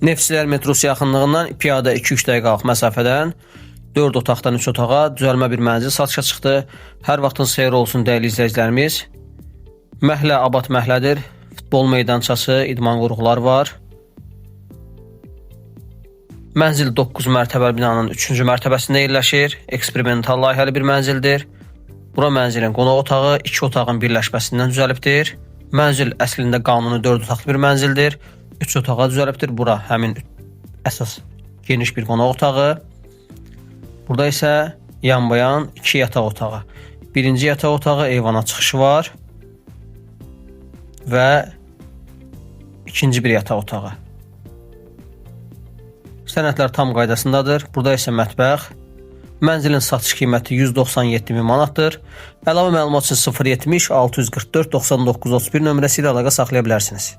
Neftçilər metrosu yaxınlığından piyada 2-3 dəqiqəlik məsafədən 4 otaqdan 3 otağa düzəlmə bir mənzil satışa çıxdı. Hər vaxtınız xeyir olsun dəyərli izləyicilərimiz. Məhlə Abad məhlədir. Futbol meydançası, idman qurğular var. Mənzil 9 mərtəbəli binanın 3-cü mərtəbəsində yerləşir. Eksperimental layihəli bir mənzildir. Bura mənzilin qonaq otağı 2 otağın birləşməsindən düzəlibdir. Mənzil əslində qanuni 4 otaqlı bir mənzildir. 3 otağa düzəlibdir. Bura həmin əsas geniş bir qonaq otağı. Burada isə yanbayan 2 yataq otağı. Birinci yataq otağı eyvana çıxışı var və ikinci bir yataq otağı. Sənədlər tam qaydasındadır. Burada isə mətbəx. Mənzilin satış qiyməti 197.000 manatdır. Əlavə məlumat üçün 070 644 99 31 nömrəsi ilə əlaqə saxlaya bilərsiniz.